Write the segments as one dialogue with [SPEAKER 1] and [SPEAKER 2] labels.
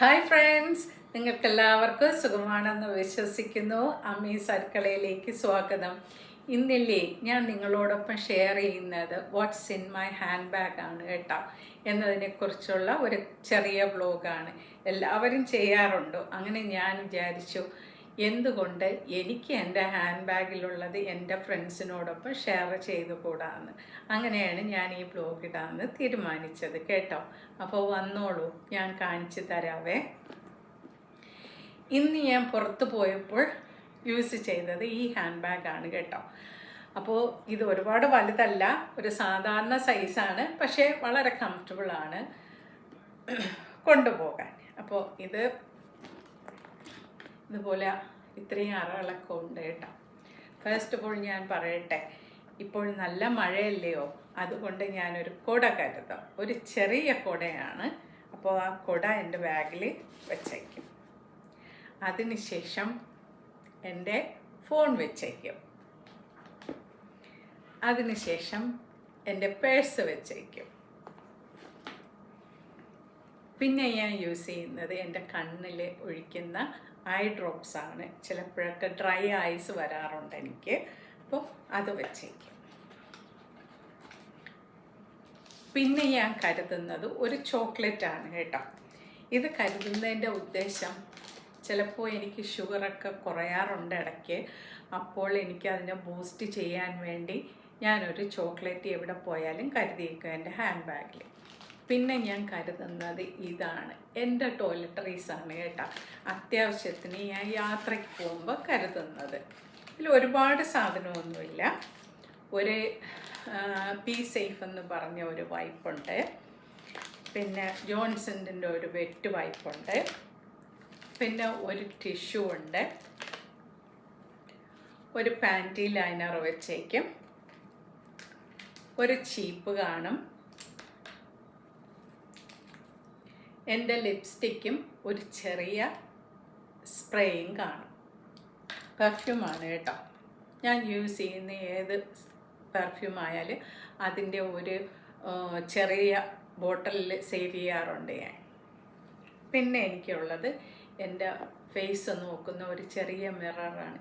[SPEAKER 1] Hi friends, നിങ്ങൾക്കെല്ലാവർക്കും സുഖമാണെന്ന് വിശ്വസിക്കുന്നു. അമ്മീസ് അടുക്കളയിലേക്ക് സ്വാഗതം. ഇന്നില്ലേ ഞാൻ നിങ്ങളോടൊപ്പം ഷെയർ ചെയ്യുന്നത് what's in my hand bag ആണ് കേട്ടോ എന്നതിനെക്കുറിച്ചുള്ള ഒരു ചെറിയ വ്ലോഗാണ്. എല്ലാവരും ചെയ്യാറുണ്ടോ? അങ്ങനെ ഞാൻ വിചാരിച്ചു എന്തുകൊണ്ട് എനിക്ക് എൻ്റെ ഹാൻഡ് ബാഗിലുള്ളത് എൻ്റെ ഫ്രണ്ട്സിനോടൊപ്പം ഷെയർ ചെയ്തുകൂടാന്ന്. അങ്ങനെയാണ് ഞാൻ ഈ ബ്ലോഗ് ഇടാമെന്ന് തീരുമാനിച്ചത് കേട്ടോ. അപ്പോൾ വന്നോളൂ, ഞാൻ കാണിച്ചു തരാവേ. ഇന്ന് ഞാൻ പുറത്ത് പോയപ്പോൾ യൂസ് ചെയ്തത് ഈ ഹാൻഡ് ബാഗാണ് കേട്ടോ. അപ്പോൾ ഇത് ഒരുപാട് വലുതല്ല, ഒരു സാധാരണ സൈസാണ്, പക്ഷേ വളരെ കംഫർട്ടബിളാണ് കൊണ്ടുപോകാൻ. അപ്പോൾ ഇതുപോലെ ഇത്രയും അറകളൊക്കെ ഉണ്ട് കേട്ടോ. ഫസ്റ്റ് ഓഫ് ഓൾ ഞാൻ പറയട്ടെ, ഇപ്പോൾ നല്ല മഴയല്ലയോ, അതുകൊണ്ട് ഞാനൊരു കുട കരുതാം. ഒരു ചെറിയ കുടയാണ്. അപ്പോൾ ആ കുട എൻ്റെ ബാഗിൽ വെച്ചേക്കും. അതിനുശേഷം എൻ്റെ ഫോൺ വെച്ചേക്കും. അതിനുശേഷം എൻ്റെ പേഴ്സ് വെച്ചേക്കും. പിന്നെ ഞാൻ യൂസ് ചെയ്യുന്നത് എൻ്റെ കണ്ണിൽ ഒഴിക്കുന്ന ഐ ഡ്രോപ്സ് ആണ്. ചിലപ്പോഴൊക്കെ ഡ്രൈ ഐസ് വരാറുണ്ട് എനിക്ക്, അപ്പോൾ അത് വെച്ചേക്കും. പിന്നെ ഞാൻ കരുതുന്നത് ഒരു ചോക്ലേറ്റ് ആണ് കേട്ടോ. ഇത് കരുതുന്നതിൻ്റെ ഉദ്ദേശം, ചിലപ്പോൾ എനിക്ക് ഷുഗറൊക്കെ കുറയാറുണ്ട് ഇടയ്ക്ക്. അപ്പോൾ എനിക്ക് അതിനെ ബൂസ്റ്റ് ചെയ്യാൻ വേണ്ടി ഞാനൊരു ചോക്ലേറ്റ് എവിടെ പോയാലും കരുതിയിരിക്കും എൻ്റെ ഹാൻഡ് ബാഗിൽ. പിന്നെ ഞാൻ കരുതുന്നത് ഇതാണ്, എൻ്റെ ടോയ്ലറ്ററീസാണ് കേട്ടോ. അത്യാവശ്യത്തിന് ഞാൻ യാത്രയ്ക്ക് പോകുമ്പോൾ കരുതുന്നത്. ഇതിൽ ഒരുപാട് സാധനമൊന്നുമില്ല. ഒരു പി സേഫ് എന്ന് പറഞ്ഞ ഒരു വൈപ്പുണ്ട്. പിന്നെ ജോൺസൻ്റെ ഒരു വെറ്റ് വൈപ്പുണ്ട്. പിന്നെ ഒരു ടിഷ്യൂ ഉണ്ട്. ഒരു പാൻറ്റി ലൈനർ വെച്ചേക്കും. ഒരു ചീപ്പ് കാണും. എൻ്റെ ലിപ്സ്റ്റിക്കും ഒരു ചെറിയ സ്പ്രേയും കാണും. പെർഫ്യൂമാണ് കേട്ടോ. ഞാൻ യൂസ് ചെയ്യുന്ന ഏത് പെർഫ്യൂം ആയാലും അതിൻ്റെ ഒരു ചെറിയ ബോട്ടിലിൽ സേവ് ചെയ്യാറുണ്ട് ഞാൻ. പിന്നെ എനിക്കുള്ളത് എൻ്റെ ഫേസ് നോക്കുന്ന ഒരു ചെറിയ മിററാണ്.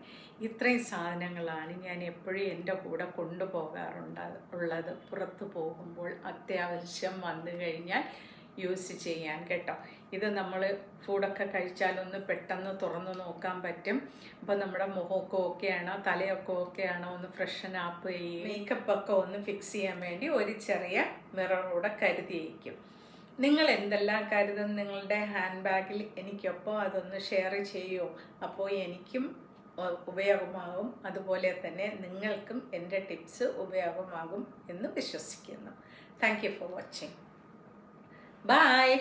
[SPEAKER 1] ഇത്രയും സാധനങ്ങളാണ് ഞാൻ എപ്പോഴും എൻ്റെ കൂടെ കൊണ്ടുപോകാറുള്ളത് പുറത്ത് പോകുമ്പോൾ അത്യാവശ്യം വന്നു കഴിഞ്ഞാൽ യൂസ് ചെയ്യാൻ കേട്ടോ. ഇത് നമ്മൾ ഫുഡൊക്കെ കഴിച്ചാലൊന്ന് പെട്ടെന്ന് തുറന്ന് നോക്കാൻ പറ്റും. അപ്പോൾ നമ്മുടെ മുഖമൊക്കെ ഓക്കെയാണോ, തലയൊക്കെ ഓക്കെയാണോ ഒന്ന് ഫ്രഷൻ അപ്പ് ചെയ്യും, മേക്കപ്പൊക്കെ ഒന്ന് ഫിക്സ് ചെയ്യാൻ വേണ്ടി ഒരു ചെറിയ മിററൂടെ കരുതിയിരിക്കും. നിങ്ങൾ എന്തെല്ലാം കരുതും നിങ്ങളുടെ ഹാൻഡ് ബാഗിൽ? എനിക്കൊപ്പം അതൊന്ന് ഷെയർ ചെയ്യുമോ? അപ്പോൾ എനിക്കും ഉപയോഗമാകും, അതുപോലെ തന്നെ നിങ്ങൾക്കും എൻ്റെ ടിപ്സ് ഉപയോഗമാകും എന്ന് വിശ്വസിക്കുന്നു. Thank you for watching. Bye.